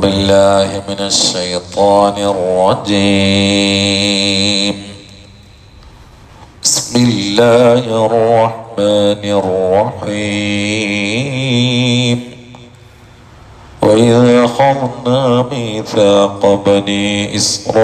بالله من الشيطان الرجيم. بسم الله الرحمن الرحيم. وإذ أخذنا ميثاق بني إسرائيل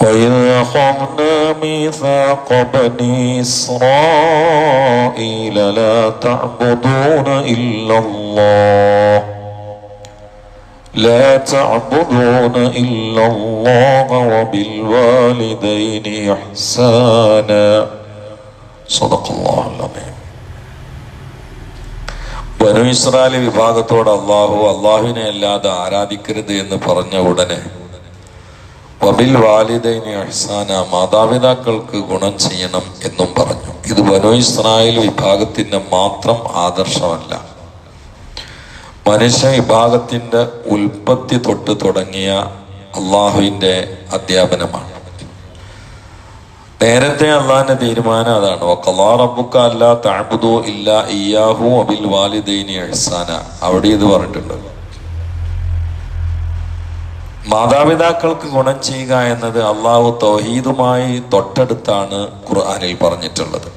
وإذ أخذنا ميثاق بني إسرائيل لا تعبدون إلا الله وبالوالدين إحسانا. صدق الله العظيم. ബനൂ Israel വിഭാഗത്തോട് അള്ളാഹുവിനെ അല്ലാതെ ആരാധിക്കരുത് എന്ന് പറഞ്ഞ ഉടനെ വബിൽ വാലിദൈനി ഇഹ്സാന, മാതാപിതാക്കൾക്ക് ഗുണം ചെയ്യണം എന്നും പറഞ്ഞു. ഇത് ബനൂ ഇസ്രായേൽ വിഭാഗത്തിന്റെ മാത്രം ആദർശമല്ല, മനുഷ്യ വിഭാഗത്തിന്റെ ഉൽപ്പത്തി തൊട്ട് തുടങ്ങിയ അള്ളാഹുവിന്റെ അധ്യാപനമാണ്. നേരത്തെ അള്ളാഹിന്റെ തീരുമാനം അതാണ്. വഖളാ റബ്ബുക അല്ലാ തഅ്ബുദൂ ഇല്ലാ ഇയ്യാഹു വബിൽ വാലിദൈനി ഇഹ്സാന. അവിടെ ഇത് പറഞ്ഞിട്ടുണ്ട്. മാതാപിതാക്കൾക്ക് ഗുണം ചെയ്യുക എന്നത് അള്ളാഹു തൗഹീദുമായി തൊട്ടടുത്താണ് ഖുർആനിൽ പറഞ്ഞിട്ടുള്ളത്.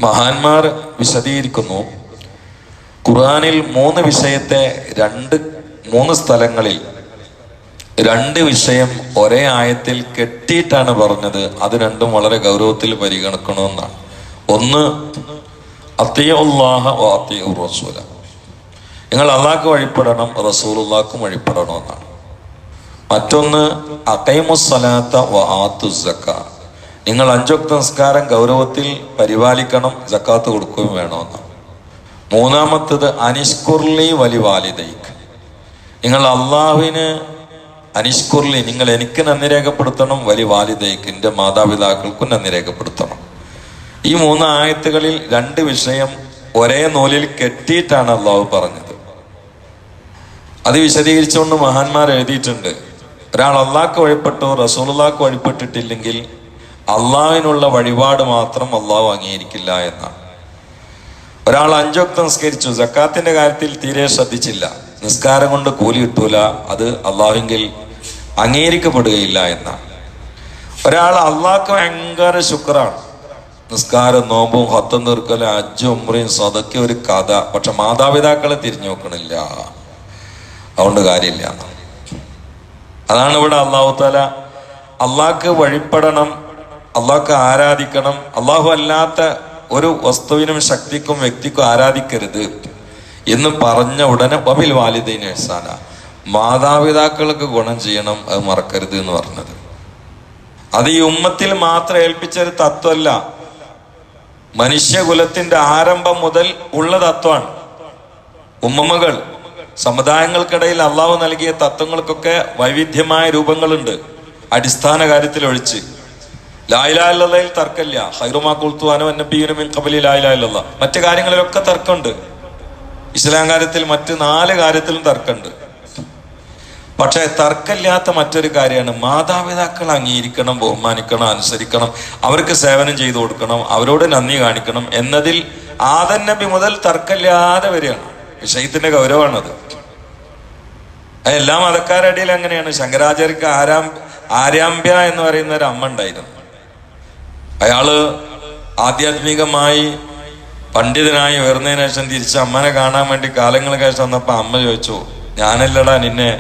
മഹാന്മാർ വിശദീകരിക്കുന്നു, ഖുർആനിൽ 3 വിഷയത്തെ 3 സ്ഥലങ്ങളിൽ 2 വിഷയം ഒരേ ആയത്തിൽ കെട്ടിയിട്ടാണ് പറഞ്ഞത്. അത് രണ്ടും വളരെ ഗൗരവത്തിൽ പരിഗണിക്കണമെന്നാണ്. ഒന്ന്, അത്തിയുല്ലാഹ വ അത്തിയുർ റസൂല, നിങ്ങൾ അള്ളാഹ്ക്ക് വഴിപ്പെടണം, റസൂലുള്ളാഹ്ക്കും വഴിപ്പെടണം എന്നാണ്. മറ്റൊന്ന്, അഖീമുസ്സലാത്ത വ ആത്തുസ് സക്ക, നിങ്ങൾ 5 വക്ത് നിസ്കാരം ഗൗരവത്തിൽ പരിപാലിക്കണം, സക്കാത്ത് കൊടുക്കുകയും വേണമെന്നാണ്. മൂന്നാമത്തത്, അനിഷ്കുർലി വലി വാലിദൈക്ക്, നിങ്ങൾ അള്ളാഹുവിന് അനിഷ്കുർലി, നിങ്ങൾ എനിക്ക് നന്ദി രേഖപ്പെടുത്തണം, വലി വാലിദൈക്ക്, എൻ്റെ മാതാപിതാക്കൾക്കും നന്ദി രേഖപ്പെടുത്തണം. ഈ 3 ആയത്തുകളിൽ 2 വിഷയം ഒരേ നൂലിൽ കെട്ടിയിട്ടാണ് അള്ളാഹു പറഞ്ഞത്. അത് വിശദീകരിച്ചുകൊണ്ട് മഹാന്മാർ എഴുതിയിട്ടുണ്ട്, ഒരാൾ അള്ളാഹ്ക്ക് വഴിപ്പെട്ടു റസൂലുള്ളാഹ്ക്ക് വഴിപ്പെട്ടിട്ടില്ലെങ്കിൽ അള്ളാഹുവിനുള്ള വഴിപാട് മാത്രം അള്ളാഹു അംഗീകരിക്കില്ല എന്നാണ്. ഒരാൾ 5 വക്ത് നിസ്കരിച്ചു, സക്കാത്തിന്റെ കാര്യത്തിൽ തീരെ ശ്രദ്ധിച്ചില്ല, നിസ്കാരം കൊണ്ട് കൂലി കിട്ടൂല, അത് അള്ളാഹുവിൽ അംഗീകരിക്കപ്പെടുകയില്ല എന്നാണ്. ഒരാൾ അള്ളാഹ്ക്ക് ഭയങ്കര ശുക്രാണ്, നിസ്കാരം, നോമ്പും, ഹത്തും തീർക്കലും, ഹജ്ജും ഉംറയും സദഖ ഒരു കഥ, പക്ഷെ മാതാപിതാക്കളെ തിരിഞ്ഞു നോക്കണില്ല, അതുകൊണ്ട് കാര്യമില്ല. അതാണ് ഇവിടെ അള്ളാഹു തആല അള്ളാഹ്ക്ക് വഴിപ്പെടണം, അള്ളാഹ്ക്ക് ആരാധിക്കണം, അള്ളാഹു അല്ലാത്ത ഒരു വസ്തുവിനും ശക്തിക്കും വ്യക്തിക്കും ആരാധിക്കരുത് എന്ന് പറഞ്ഞ ഉടനെ വബിൽ വാലിദൈനി ഇഹ്സാന, മാതാപിതാക്കൾക്ക് ഗുണം ചെയ്യണം, അത് മറക്കരുത് എന്ന് പറഞ്ഞത്. അത് ഈ ഉമ്മത്തിൽ മാത്രം ഏൽപ്പിച്ചൊരു തത്വമല്ല, മനുഷ്യകുലത്തിന്റെ ആരംഭം മുതൽ ഉള്ള തത്വമാണ്. ഉമ്മമ്മകൾ, സമുദായങ്ങൾക്കിടയിൽ അള്ളാഹു നൽകിയ തത്വങ്ങൾക്കൊക്കെ വൈവിധ്യമായ രൂപങ്ങളുണ്ട്. അടിസ്ഥാന കാര്യത്തിൽ ഒഴിച്ച് ലാ ഇലാഹ ഇല്ലല്ലാഹയിൽ തർക്കമില്ല. ഖൈറുമാ ഖുൽതു അന വന്നബിയ്യുന മിൻ ഖബ്ലി ലാ ഇലാഹ ഇല്ലല്ലാഹ്. മറ്റു കാര്യങ്ങളിലൊക്കെ തർക്കമുണ്ട്. ഇസ്ലാം കാര്യത്തിൽ മറ്റ് 4 കാര്യത്തിലും തർക്കമുണ്ട്. പക്ഷെ തർക്കമില്ലാത്ത മറ്റൊരു കാര്യമാണ് മാതാപിതാക്കൾ അംഗീകരിക്കണം, ബഹുമാനിക്കണം, അനുസരിക്കണം, അവർക്ക് സേവനം ചെയ്തു കൊടുക്കണം, അവരോട് നന്ദി കാണിക്കണം എന്നതിൽ ആദം നബി മുതൽ തർക്കമില്ലാതെ വരികയാണ്. വിഷയത്തിന്റെ ഗൗരവമാണത്. എല്ലാ മതക്കാരുടെ ഇടയിൽ അങ്ങനെയാണ്. ശങ്കരാചാര്യക്ക് ആര്യാമ്പ്യ എന്ന് പറയുന്ന ഒരു അമ്മ ഉണ്ടായിരുന്നു. അയാള് ആധ്യാത്മികമായി പണ്ഡിതനായി ഉയർന്നതിന് ശേഷം തിരിച്ച് അമ്മനെ കാണാൻ വേണ്ടി കാലങ്ങൾക്ക് ശേഷം വന്നപ്പോ അമ്മ ചോദിച്ചു, ഞാനല്ലടാ നിന്നെ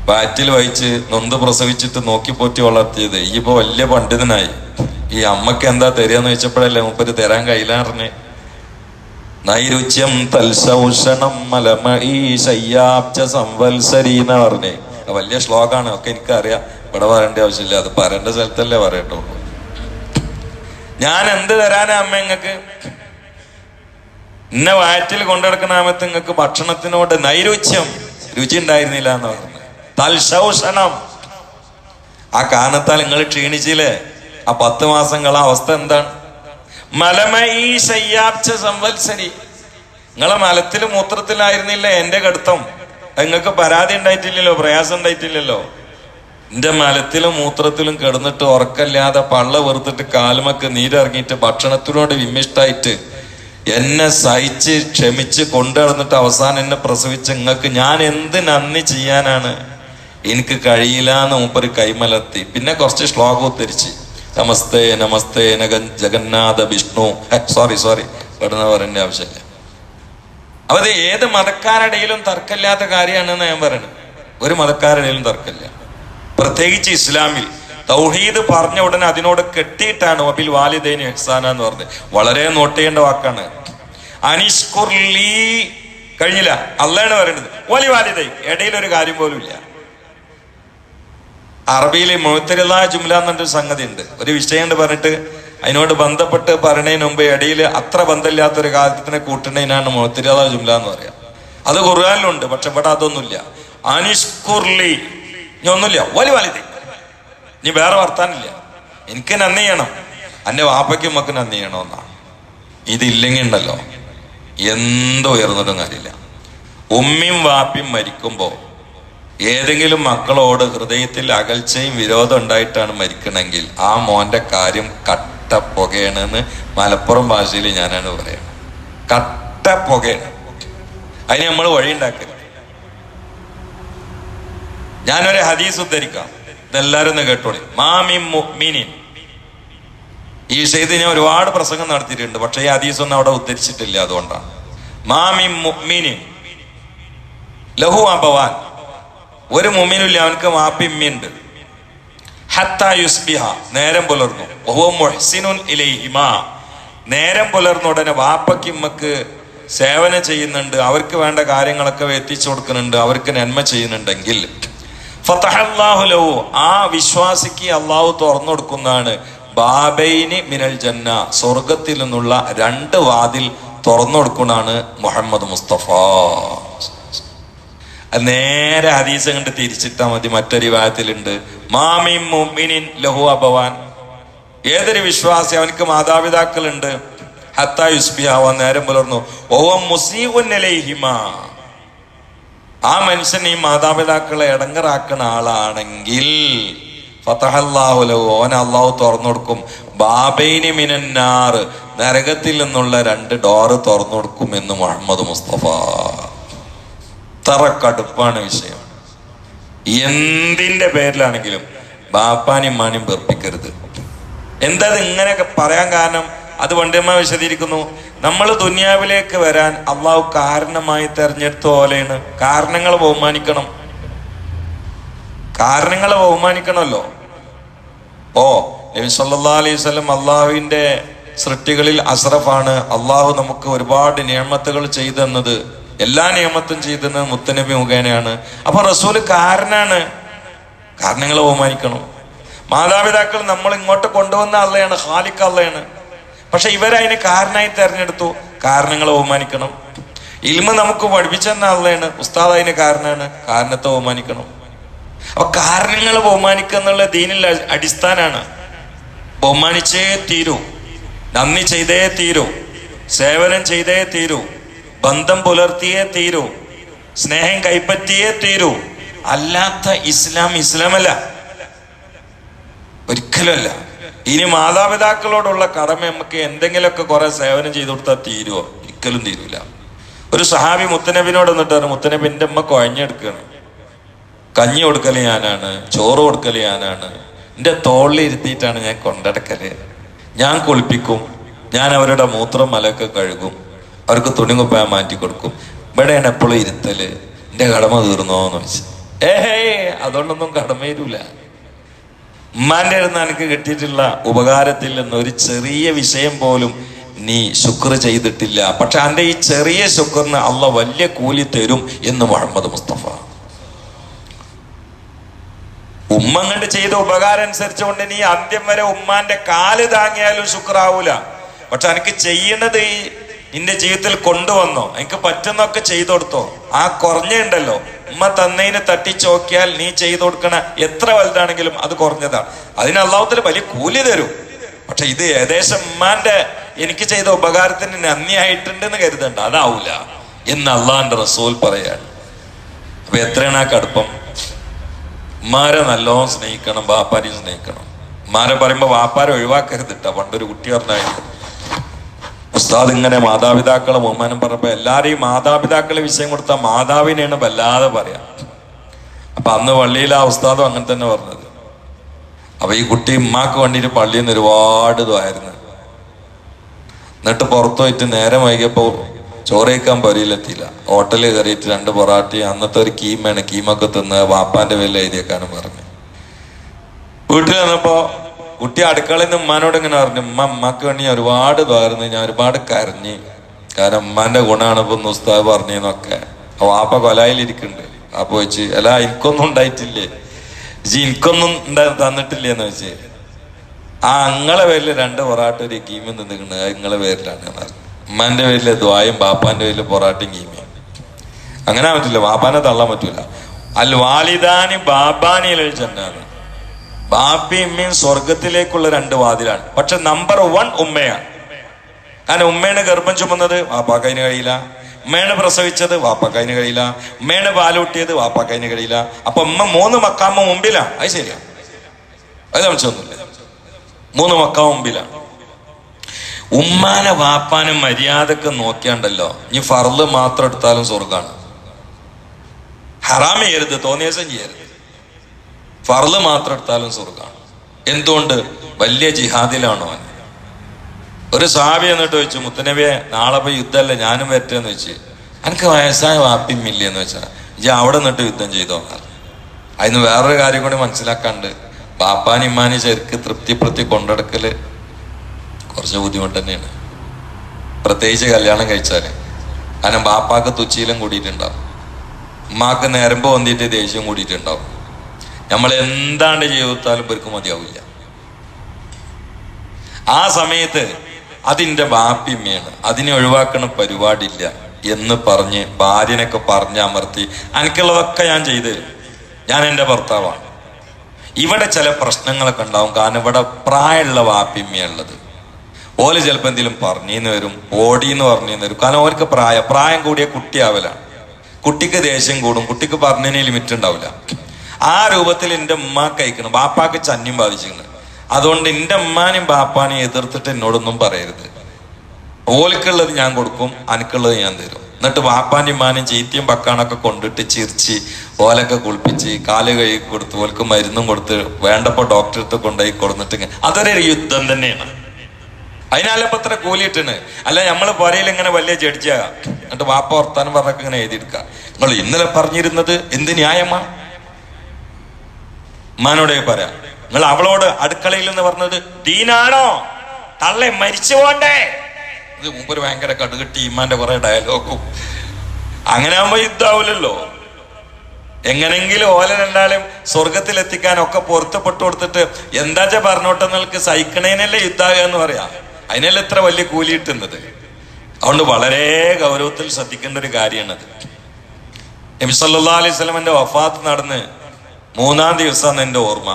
വയറ്റിൽ വഹിച്ച് നൊന്ത് പ്രസവിച്ചിട്ട് നോക്കിപ്പോറ്റി വളർത്തിയത്, ഈ ഇപ്പൊ വലിയ പണ്ഡിതനായി, ഈ അമ്മക്ക് എന്താ തരികയെന്ന് ചോദിച്ചപ്പോഴല്ലേ മുപ്പര് തരാൻ കഴിയില്ലാറിഞ്ഞ്. നൈരുച്യം തൽസൗഷണം മലമീശയ്യാബ്ജ സംവത്സരീന്ന പറഞ്ഞേ. വലിയ ശ്ലോകാണ്, ഒക്കെ എനിക്കറിയാം, ഇവിടെ പറയേണ്ട ആവശ്യമില്ല, അത് പറയേണ്ട സ്ഥലത്തല്ലേ പറയട്ടുള്ളൂ. ഞാൻ എന്ത് തരാനാ അമ്മ നിങ്ങൾക്ക്? ഇന്ന വയറ്റിൽ കൊണ്ടെടുക്കുന്ന സമയത്ത് നിങ്ങൾക്ക് ഭക്ഷണത്തിനോട് നൈരുച്യം, രുചി ഉണ്ടായിരുന്നില്ല എന്ന് പറഞ്ഞു. തൽസൗഷണം, ആ കാരണത്താൽ നിങ്ങൾ ക്ഷീണിച്ചില്ലേ? ആ 10 മാസങ്ങളെ അവസ്ഥ എന്താണ്? മലമീശയ്യാബ്ജ സംവത്സരി, നിങ്ങളെ മലത്തിലും മൂത്രത്തിലായിരുന്നില്ല എന്റെ കടുത്തം. നിങ്ങൾക്ക് പരാതി ഉണ്ടായിട്ടില്ലല്ലോ, പ്രയാസം ഉണ്ടായിട്ടില്ലല്ലോ. എന്റെ മലത്തിലും മൂത്രത്തിലും കിടന്നിട്ട് ഉറക്കല്ലാതെ പള്ള വെറുത്തിട്ട് കാലുമൊക്കെ നീരിറങ്ങിയിട്ട് ഭക്ഷണത്തിനോട് വിമിഷ്ടായിട്ട് എന്നെ സഹിച്ച് ക്ഷമിച്ച് കൊണ്ടുനടന്നിട്ട് അവസാനം എന്നെ പ്രസവിച്ച നിങ്ങൾക്ക് ഞാൻ എന്ത് നന്ദി ചെയ്യാനാണ്? എനിക്ക് കഴിയില്ല എന്ന് മൂപ്പര് കൈമലർത്തി. പിന്നെ കുറച്ച് ശ്ലോകം ഉദ്ധരിച്ച്, നമസ്തേ നമസ്തേ ജഗന്നാഥ വിഷ്ണു. സോറി പെടുന്ന പറയേണ്ട ആവശ്യമില്ല. അപ്പൊ അത് ഏത് മതക്കാരുടെയിലും തർക്കമില്ലാത്ത കാര്യമാണെന്ന് ഞാൻ പറയുന്നത്. ഒരു മതക്കാരുടെയിലും തർക്കമില്ല. പ്രത്യേകിച്ച് ഇസ്ലാമിൽ തൗഹീദ് പറഞ്ഞ ഉടനെ അതിനോട് കെട്ടിയിട്ടാണ് വബിൽ വാലിദൈനി ഇഹ്സാന എന്ന് പറഞ്ഞത്. വളരെ നോട്ട് ചെയ്യേണ്ട വാക്കാണ്. അനിഷ്കുർലി കഴിഞ്ഞില്ല, അള്ളാണ് പറയുന്നത്. വലി വാലിദൈ ഇടയിലൊരു കാര്യം പോലും ഇല്ല. അറബിയിൽ മുഅ്തരിള ജുംല എന്നൊരു സംഗതി ഉണ്ട്. ഒരു വിഷയം പറഞ്ഞിട്ട് അതിനോട് ബന്ധപ്പെട്ട് പറയണതിന് മുമ്പ് ഇടയിൽ അത്ര ബന്ധമില്ലാത്തൊരു കാര്യത്തിനെ കൂട്ടുന്നതിനാണ് മുഅ്തരിള ജുംല എന്ന് പറയാം. അത് ഖുർആനിലുണ്ട്, പക്ഷെ ഇവിടെ അതൊന്നുമില്ല. അനിഷ്കുർലി ഇനി ഒന്നുമില്ല, വലി വാലിദൈ ഇനി വേറെ വർത്താനില്ല. എനിക്ക് നന്ദി ചെയ്യണം, എൻ്റെ വാപ്പയ്ക്കും മക്ക് നന്ദി ചെയ്യണമെന്നാണ്. ഇതില്ലെങ്കിൽ ഉണ്ടല്ലോ എന്തോ ഉയർന്നിട്ടും കാര്യമില്ല. ഉമ്മയും വാപ്പയും മരിക്കുമ്പോൾ ഏതെങ്കിലും മക്കളോട് ഹൃദയത്തിൽ അകൽച്ചയും വിരോധം ഉണ്ടായിട്ടാണ് മരിക്കണമെങ്കിൽ ആ മോന്റെ കാര്യം കട്ട പുകയാണെന്ന് മലപ്പുറം ഭാഷയിൽ ഞാനാണ് പറയുന്നത്. കട്ട പുകയാണ്. അതിന് നമ്മൾ വഴി ഉണ്ടാക്കരുത്. ഞാനൊരു ഹദീസ് ഉദ്ധരിക്കാം, ഇതെല്ലാരും ഒന്ന് കേട്ടോളി. മാമിൻ മുഅ്മിനിൻ, ഈ വിഷയത്തിൽ ഞാൻ ഒരുപാട് പ്രസംഗം നടത്തിയിട്ടുണ്ട്, പക്ഷെ ഈ ഹദീസ് ഒന്നും അവിടെ ഉദ്ധരിച്ചിട്ടില്ല. അതുകൊണ്ടാണ് മാമിൻ മുഅ്മിനിൻ ലഹു അബവാൻ, ഒരു മുഅ്മിനുമില്ല അവനക്ക് വാപ്പിമ്മിയുണ്ട്. ഹത്താ യുസ്ബിഹ, നേരം പുലർന്നു. വഹുവ മുഹ്സിനുൻ ഇലൈഹിമാ, നേരം പുലർന്ന ഉടനെ വാപ്പയ്ക്കിമ്മക്ക് സേവനം ചെയ്യുന്നുണ്ട്, അവർക്ക് വേണ്ട കാര്യങ്ങളൊക്കെ എത്തിച്ചു കൊടുക്കുന്നുണ്ട്, അവർക്ക് നന്മ ചെയ്യുന്നുണ്ടെങ്കിൽ ഫതഹല്ലാഹു ലഹു, ആ വിശ്വാസിക്ക് അള്ളാഹു തുറന്നു കൊടുക്കുന്നതാണ് ബാബൈനി മിനൽ ജന്ന, സ്വർഗത്തിൽ നിന്നുള്ള 2 വാതിൽ തുറന്നു കൊടുക്കുന്നതാണ് മുഹമ്മദ് മുസ്തഫ. നേരെ ഹദീസ് കണ്ട് തിരിച്ചിട്ടാ മതി. മറ്റൊരു റിവായത്തിലുണ്ട് മാമിൻ മുഅ്മിനിൻ ലഹു അബവാൻ, ഏതൊരു വിശ്വാസി അവനക്ക് മാതാപിതാക്കളുണ്ട്. ഹത്താ യുസ്ബിഹ, നേരം പുലർന്നു. വഹുവ മുസീഉൻ ഇലൈഹിമാ, ആ മനുഷ്യൻ ഈ മാതാപിതാക്കളെ ഇടങ്ങറാക്കുന്ന ആളാണെങ്കിൽ ഫതഹല്ലാഹു ലഹു, ഓനെ അള്ളാഹു തുറന്നു കൊടുക്കും. ബാബൈനി മിനന്നാർ, നരകത്തിൽ നിന്നുള്ള 2 ഡോറ് തുറന്നു കൊടുക്കും എന്ന് മുഹമ്മദ് മുസ്തഫ. ഇത്ര കടുപ്പാണ് വിഷയം. എന്തിന്റെ പേരിലാണെങ്കിലും ബാപ്പാനും മാനും വെറുപ്പിക്കരുത്. എന്താ ഇങ്ങനെയൊക്കെ പറയാൻ കാരണം? അത് പണ്ഡിതന്മാ വിശദീകരിക്കുന്നു. നമ്മൾ ദുനിയാവിലേക്ക് വരാൻ അള്ളാഹു കാരണമായി തെരഞ്ഞെടുത്ത പോലെയാണ്. കാരണങ്ങളെ ബഹുമാനിക്കണമല്ലോ. നബി സല്ലല്ലാഹു അലൈഹി വസല്ലം അള്ളാഹുവിന്റെ സൃഷ്ടികളിൽ അസ്റഫാണ്. അള്ളാഹു നമുക്ക് ഒരുപാട് നിഅമത്തുകൾ ചെയ്തു തന്നത്, എല്ലാ നിയമത്തും ചെയ്തത് മുത്തനബി മുഖേനയാണ്. അപ്പൊ റസൂല് കാരണാണ്. കാരണങ്ങളെ ബഹുമാനിക്കണം. മാതാപിതാക്കൾ നമ്മൾ ഇങ്ങോട്ട് കൊണ്ടുവന്ന അള്ളയാണ്, ഖാലിഖ് അള്ളയാണ്. പക്ഷെ ഇവരതിന് കാരണമായി തെരഞ്ഞെടുത്തു, കാരണങ്ങളെ ബഹുമാനിക്കണം. ഇൽമ നമുക്ക് പഠിപ്പിച്ചെന്ന അള്ളയാണ്, ഉസ്താദ് അതിന് കാരണമാണ്, കാരണത്തെ ബഹുമാനിക്കണം. അപ്പൊ കാരണങ്ങളെ ബഹുമാനിക്കുക എന്നുള്ള ദീനിൽ അടിസ്ഥാനാണ്. ബഹുമാനിച്ചേ തീരൂ, നന്ദി ചെയ്തേ തീരൂ, സേവനം ചെയ്തേ തീരൂ, ബന്ധം പുലർത്തിയേ തീരൂ, സ്നേഹം കൈപ്പറ്റിയേ തീരൂ. അല്ലാത്ത ഇസ്ലാമല്ല, ഒരിക്കലുമല്ല. ഇനി മാതാപിതാക്കളോടുള്ള കടമ നമുക്ക് എന്തെങ്കിലുമൊക്കെ കുറെ സേവനം ചെയ്തു കൊടുത്താൽ തീരുവോ? ഒരിക്കലും തീരൂല. ഒരു സഹാബി മുത്തനബിനോട് എന്നിട്ട് പറഞ്ഞു, മുത്തനബി എൻ്റെ അമ്മ കുഴഞ്ഞെടുക്കുകയാണ്, കഞ്ഞി കൊടുക്കല് ഞാനാണ്, ചോറ് കൊടുക്കല് ഞാനാണ്, എൻ്റെ തോളിൽ ഇരുത്തിയിട്ടാണ് ഞാൻ കൊണ്ടടക്കല്, ഞാൻ കുളിപ്പിക്കും, ഞാൻ അവരുടെ മൂത്രം മലയൊക്കെ കഴുകും, അവർക്ക് തുണികുപ്പാൻ മാറ്റി കൊടുക്കും, ഇവിടെയാണ് എപ്പോഴും ഇരുത്തല്, എൻ്റെ കടമ തീർന്നോന്ന് വെച്ച്. അതുകൊണ്ടൊന്നും കടമ തരൂല. ഉമ്മാന്റെ അടുത്ത് എനിക്ക് കിട്ടിയിട്ടുള്ള ഉപകാരത്തിൽ നിന്ന് ഒരു ചെറിയ വിഷയം പോലും നീ ശുക്ർ ചെയ്തിട്ടില്ല, പക്ഷെ എൻ്റെ ഈ ചെറിയ ശുക്റിന് അള്ളാഹ് വലിയ കൂലി തരും എന്ന് മുഹമ്മദ് മുസ്തഫ. ഉമ്മ കണ്ട് ചെയ്ത ഉപകാരം അനുസരിച്ചുകൊണ്ട് നീ അന്ത്യം വരെ ഉമ്മാന്റെ കാല് താങ്ങിയാലും ശുക്രാവൂല. പക്ഷെ എനിക്ക് ചെയ്യണത് നിന്റെ ജീവിതത്തിൽ കൊണ്ടുവന്നോ, എനിക്ക് പറ്റുന്നൊക്കെ ചെയ്തു കൊടുത്തോ. ആ കുറഞ്ഞുണ്ടല്ലോ, ഉമ്മ തന്നതിന് തട്ടിച്ചോക്കിയാൽ നീ ചെയ്തു കൊടുക്കണ എത്ര വലുതാണെങ്കിലും അത് കുറഞ്ഞതാണ്. അതിന് അള്ളാഹുവിൽ വലിയ കൂലി തരും. പക്ഷെ ഇത് ഏകദേശം ഉമ്മാന്റെ എനിക്ക് ചെയ്ത ഉപകാരത്തിന് നന്ദിയായിട്ടുണ്ടെന്ന് കരുതണ്ട, അതാവൂല എന്ന് അള്ളാഹിന്റെ റസൂൽ പറയാണ്. അപ്പൊ എത്രയാണ് ആ കടുപ്പം? ഉമ്മാരെ നല്ലോണം സ്നേഹിക്കണം, ബാപ്പാരെയും സ്നേഹിക്കണം. ഉമ്മാരെ പറയുമ്പോ വാപ്പാരെ ഒഴിവാക്കരുതിട്ട. പണ്ടൊരു കുട്ടി പറഞ്ഞായിരുന്നു, ഉസ്താദ് ഇങ്ങനെ മാതാപിതാക്കളെ ബഹുമാനം പറഞ്ഞപ്പോ എല്ലാരെയും മാതാപിതാക്കളെ വിഷയം കൊടുത്താൽ മാതാവിനെയാണ് വല്ലാതെ പറയാം. അപ്പൊ അന്ന് പള്ളിയിൽ ആ ഉസ്താദും അങ്ങനെ തന്നെ പറഞ്ഞത്. അപ്പൊ ഈ കുട്ടി ഉമ്മാക്ക് വേണ്ടിയിട്ട് പള്ളിയിൽ നിന്ന് ഒരുപാട് ഇതായിരുന്നു. എന്നിട്ട് പുറത്തു പോയിട്ട് നേരം വൈകിയപ്പോ ചോറ് കഴിക്കാൻ പൊരയിലെത്തിയില്ല. ഹോട്ടലിൽ കയറിയിട്ട് 2 പൊറാട്ടി, അന്നത്തെ ഒരു കീമയാണ്, കീമൊക്കെ തിന്ന് വാപ്പാന്റെ പേരിൽ എഴുതിയേക്കാനും പറഞ്ഞു. വീട്ടിൽ വന്നപ്പോ കുട്ടി അടുക്കളയിൽ നിന്ന് ഉമ്മാനോട് ഇങ്ങനെ പറഞ്ഞു, ഉമ്മക്ക് വേണ്ടി ഞാൻ ഒരുപാട് ഇതായിരുന്നു, ഞാൻ ഒരുപാട് കരഞ്ഞ്, കാരണം ഉമ്മാന്റെ ഗുണമാണ് ഇപ്പൊ ഉസ്താദ് പറഞ്ഞെന്നൊക്കെ. വാപ്പ കൊലായിലിരിക്കുന്നുണ്ട്. അപ്പൊ വെച്ച് അല്ല എനിക്കൊന്നും ഉണ്ടായിട്ടില്ലേ, എനിക്കൊന്നും തന്നിട്ടില്ലേ എന്ന് വെച്ച്, ആ അങ്ങളെ പേരിൽ 2 പൊറാട്ട ഒരു കീമ നിന്നിട്ടുണ്ട്, അത് നിങ്ങളെ പേരിലാണ് പറഞ്ഞു. ഉമ്മാന്റെ പേരില് ദ്വായും ബാപ്പാന്റെ പേരില് പൊറാട്ടയും കീമയും. അങ്ങനെ പറ്റില്ല, ബാപ്പാനെ തള്ളാൻ പറ്റൂല. അൽ വാലിദാനി ബാബാനിയിൽ ചെന്നാണ്. ബാപ്പയും ഉമ്മയും സ്വർഗത്തിലേക്കുള്ള 2 വാതിലാണ്. പക്ഷെ നമ്പർ 1 ഉമ്മയാണ്. കാരണം ഉമ്മയാണ് ഗർഭം ചുമന്നത്, വാപ്പാക്കതിന് കഴിയില്ല. ഉമ്മയാണ് പ്രസവിച്ചത്, വാപ്പാക്കതിന് കഴിയില്ല. ഉമ്മയാണ് പാലൂട്ടിയത്, വാപ്പാക്കതിന് കഴിയില്ല. അപ്പൊ ഉമ്മ 3 മക്കാമ മുമ്പിലാണ്. അത് ശരിയാ, അത് സംശയമൊന്നുമില്ല. 3 മക്കാമ മുമ്പിലാണ്. ഉമ്മാനെ വാപ്പാനെ മര്യാദക്ക് നോക്കിയാണ്ടല്ലോ, ഇനി ഫർള് മാത്രം എടുത്താലും സ്വർഗാണ്. ഹറാം ചെയ്യരുത്, തോന്നിയ ദിവസം ചെയ്യരുത്. ഫർള് മാത്രം എടുത്താലും സ്വർഗാണ്. എന്തുകൊണ്ട്? വലിയ ജിഹാദിലാണോ അവൻ. ഒരു സഹാബി എന്നിട്ട് ചോദിച്ചു, മുത്തനബിയെ നാളെ പോയി യുദ്ധമല്ലേ, ഞാനും വരട്ടെന്ന് വെച്ച്. എനിക്ക് വയസ്സായ വാപ്പിമ്മില്ലെന്ന് വെച്ചാൽ ഇജ്ജ് അവിടെ നിന്നിട്ട് യുദ്ധം ചെയ്തോ. അതിന് വേറൊരു കാര്യം കൂടി മനസ്സിലാക്കാണ്ട്, ബാപ്പാനും ഇമ്മാനും ശരിക്ക് തൃപ്തിപ്പെടുത്തി കൊണ്ടെടുക്കല് കുറച്ച് ബുദ്ധിമുട്ട് തന്നെയാണ്, പ്രത്യേകിച്ച് കല്യാണം കഴിച്ചാല്. കാരണം ബാപ്പാക്ക് തുച്ഛീലം കൂടിയിട്ടുണ്ടാവും, ഉമ്മാക്ക് നേരമ്പോ വന്നിട്ട് ദേഷ്യം കൂടിയിട്ടുണ്ടാവും. നമ്മൾ എന്താണ്ട് ചെയ്താലും ഇവർക്ക് മതിയാവില്ല. ആ സമയത്ത് അതിൻ്റെ ബാപ്പിമ്മയാണ്, അതിനെ ഒഴിവാക്കണ പരിപാടിയില്ല എന്ന് പറഞ്ഞ് ഭാര്യനൊക്കെ പറഞ്ഞ് അമർത്തി എനിക്കുള്ളതൊക്കെ ഞാൻ ചെയ്ത്, ഞാൻ എൻ്റെ ഭർത്താവാണ്. ഇവിടെ ചില പ്രശ്നങ്ങളൊക്കെ ഉണ്ടാവും. കാരണം ഇവിടെ പ്രായമുള്ള വാപ്പിമ്മയുള്ളത്. ഓല് ചിലപ്പോൾ എന്തെങ്കിലും പറഞ്ഞിന്ന് വരും, ഓടിന്ന് പറഞ്ഞിന്ന് വരും. കാരണം ഓർക്ക് പ്രായം കൂടിയ കുട്ടിയാവലാണ്. കുട്ടിക്ക് ദേഷ്യം കൂടും, കുട്ടിക്ക് പറഞ്ഞതിന് ലിമിറ്റ് ഉണ്ടാവില്ല. ആ രൂപത്തിൽ എൻ്റെ ഉമ്മാക്ക് അയക്കണം. ബാപ്പാക്ക് ചന്യം ബാധിച്ചിരിക്കണം. അതുകൊണ്ട് എൻ്റെ ഉമ്മാനും ബാപ്പാനെയും എതിർത്തിട്ട് എന്നോടൊന്നും പറയരുത്. ഓൽക്കുള്ളത് ഞാൻ കൊടുക്കും, അനക്കുള്ളത് ഞാൻ തരും. എന്നിട്ട് ബാപ്പാൻ്റെ ഉമ്മാനും ചീറ്റിയും പക്കാണൊക്കെ കൊണ്ടിട്ട് ചിരിച്ച് ഓലൊക്കെ കുളിപ്പിച്ച് കാല് കഴുകി കൊടുത്ത് ഓൽക്ക് മരുന്നും കൊടുത്ത് വേണ്ടപ്പോ ഡോക്ടറെ അടുത്ത് കൊണ്ടുപോയി കൊടുത്തിട്ട് അതൊരു യുദ്ധം തന്നെയാണ്. അതിനാലപ്പോ ഇത്ര കൂലിയിട്ടാണ്. അല്ല നമ്മള് പുരയിൽ ഇങ്ങനെ വലിയ ജഡ്ജിയാകാം, എന്നിട്ട് വാപ്പ വർത്താനം പറഞ്ഞൊക്കെ ഇങ്ങനെ എഴുതിയെടുക്കുക. നിങ്ങൾ ഇന്നലെ പറഞ്ഞിരുന്നത് എന്ത് ന്യായമാണ്? ഉമ്മാനോടേ പറയാം, നിങ്ങൾ അവളോട് അടുക്കളയിൽ എന്ന് പറഞ്ഞത് ദീനാണോ? തള്ളെ മരിച്ചു പോണ്ടേ? ഇത് മുമ്പൊരു ഭയങ്കര കടുകെട്ടി ഇമ്മാന്റെ കുറെ ഡയലോഗും. അങ്ങനെ ആകുമ്പോ യുദ്ധാവില്ലല്ലോ. എങ്ങനെങ്കിലും ഓല രണ്ടാലും സ്വർഗത്തിലെത്തിക്കാനൊക്കെ പൊരുത്തപ്പെട്ടു കൊടുത്തിട്ട് എന്താച്ച പറഞ്ഞോട്ടെ നിങ്ങൾക്ക് സഹിക്കണേനല്ലേ യുദ്ധാകുക എന്ന് പറയാം. അതിനല്ലേ ഇത്ര വലിയ കൂലി കിട്ടുന്നത്. അതുകൊണ്ട് വളരെ ഗൗരവത്തിൽ ശ്രദ്ധിക്കേണ്ട ഒരു കാര്യമാണത്. നബി സല്ലല്ലാഹു അലൈഹി വസല്ലമയുടെ വഫാത്ത് നടന്ന് 3-ാം ദിവസമാണ് എൻ്റെ ഓർമ്മ.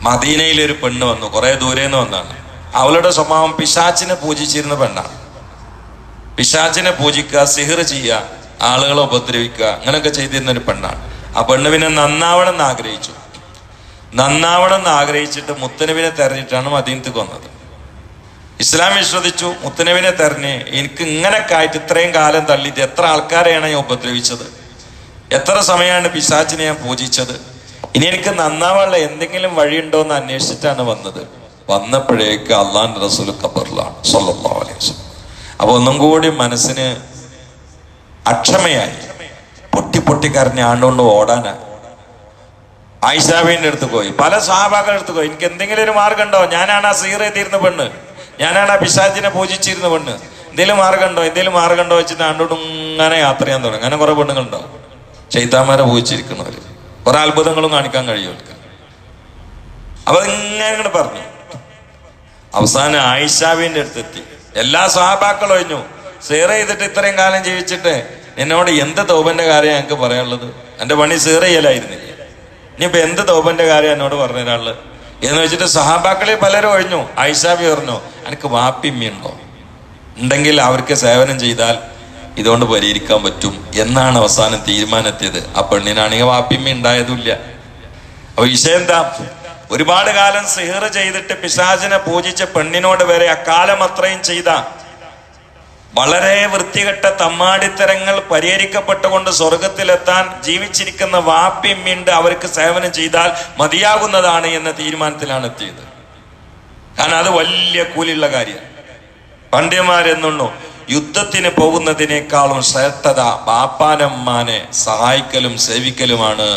മദീനയിലൊരു പെണ്ണ് വന്നു, കുറെ ദൂരേന്ന് വന്നാണ്. അവളുടെ സ്വഭാവം പിശാചിനെ പൂജിച്ചിരുന്ന പെണ്ണാണ്. പിശാചിനെ പൂജിക്കുക, സിഹിർ ചെയ്യുക, ആളുകളെ ഉപദ്രവിക്കുക, അങ്ങനെയൊക്കെ ചെയ്തിരുന്ന ഒരു പെണ്ണാണ്. ആ പെണ്ണ് പിന്നെ നന്നാവണം എന്ന് ആഗ്രഹിച്ചു. നന്നാവണം എന്ന് ആഗ്രഹിച്ചിട്ട് മുത്തനബിനെ തെരഞ്ഞിട്ടാണ് മദീനത്തേക്ക് വന്നത്. ഇസ്ലാം വിശ്വസിച്ചു. മുത്തനബിനെ തെരഞ്ഞ് എനിക്ക് ഇങ്ങനെയൊക്കെ ആയിട്ട് ഇത്രയും കാലം തള്ളിയിട്ട് എത്ര ആൾക്കാരെയാണ് ഞാൻ ഉപദ്രവിച്ചത്, എത്ര സമയമാണ് പിശാചിനെ ഞാൻ പൂജിച്ചത്, ഇനി എനിക്ക് നന്നാവാനുള്ള എന്തെങ്കിലും വഴിയുണ്ടോ എന്ന് അന്വേഷിച്ചിട്ടാണ് വന്നത്. വന്നപ്പോഴേക്ക് അള്ളാഹുവിന്റെ റസൂൽ ഖബറിലാണ് സ്വല്ലല്ലാഹു അലൈഹി വസല്ലം. അപ്പൊ ഒന്നും കൂടി മനസ്സിന് അക്ഷമയായി. പൊട്ടി കരഞ്ഞ് ആണ്ടുകൊണ്ട് ഓടാനാ. ആയിഷാബിന്റെ അടുത്ത് പോയി, പല സഹാബാക്കളുടെ അടുത്ത് പോയി, എനിക്ക് എന്തെങ്കിലും ഒരു മാർഗം ഉണ്ടോ? ഞാനാണ് ആ സീർ എത്തിയിരുന്ന പെണ്ണ്, ഞാനാണ് ആ പിശാചിനെ പൂജിച്ചിരുന്ന പെണ്ണ്, എന്തെങ്കിലും മാർഗം ഉണ്ടോ വെച്ചിട്ട് ആണ്ടോട്ട് ഇങ്ങനെ യാത്ര ചെയ്യാൻ തുടങ്ങി. അങ്ങനെ കുറെ പെണ്ണുങ്ങളുണ്ടാവും ശൈത്താന്മാരെ പൂജിച്ചിരിക്കുന്നവര്, കുറെ അത്ഭുതങ്ങളും കാണിക്കാൻ കഴിയും അവർക്ക്. അപ്പൊ ഇങ്ങനെ പറഞ്ഞു. അവസാനം ആയിഷാബിന്റെ അടുത്തെത്തി. എല്ലാ സഹാബാക്കളും ഒഴിഞ്ഞു. സീറ ചെയ്തിട്ട് ഇത്രയും കാലം ജീവിച്ചിട്ട് എന്നോട് എന്ത് തൗബന്റെ കാര്യം ഞങ്ങൾക്ക് പറയാനുള്ളത്? എന്റെ പണി സീറ ചെയ്യലായിരുന്നില്ല, ഇനിയിപ്പോ എന്ത് തൗബന്റെ കാര്യം എന്നോട് പറഞ്ഞു തരാനുള്ളത് എന്ന് വെച്ചിട്ട് സഹാബാക്കളിൽ പലരും ഒഴിഞ്ഞു. ആയിഷാബി പറഞ്ഞു, എനിക്ക് വാപ്പിമ്മയുണ്ടോ? ഉണ്ടെങ്കിൽ അവർക്ക് സേവനം ചെയ്താൽ ഇതുകൊണ്ട് പരിഹരിക്കാൻ പറ്റും എന്നാണ് അവസാനം തീരുമാനത്തിയത്. ആ പെണ്ണിനാണെങ്കിൽ വാപ്പിമ്മ ഉണ്ടായതുമില്ല. വിഷയം എന്താ? ഒരുപാട് കാലം സിഹ്ർ ചെയ്തിട്ട് പിശാചിനെ പൂജിച്ച പെണ്ണിനോട് വരെ അക്കാലം അത്രയും ചെയ്ത വളരെ വൃത്തികെട്ട തമ്മാടിത്തരങ്ങൾ പരിഹരിക്കപ്പെട്ടുകൊണ്ട് സ്വർഗത്തിലെത്താൻ ജീവിച്ചിരിക്കുന്ന വാപ്പിമ്മിണ്ട് അവർക്ക് സേവനം ചെയ്താൽ മതിയാകുന്നതാണ് എന്ന തീരുമാനത്തിലാണ് എത്തിയത്. കാരണം അത് വലിയ കൂലിയുള്ള കാര്യമാണ്. പണ്ഡിതന്മാരെന്നുള്ളൂ യുദ്ധത്തിന് പോകുന്നതിനേക്കാളും ശ്രേഷ്ഠത ബാപ്പാനമ്മാനെ സഹായിക്കലും സേവിക്കലുമാണ്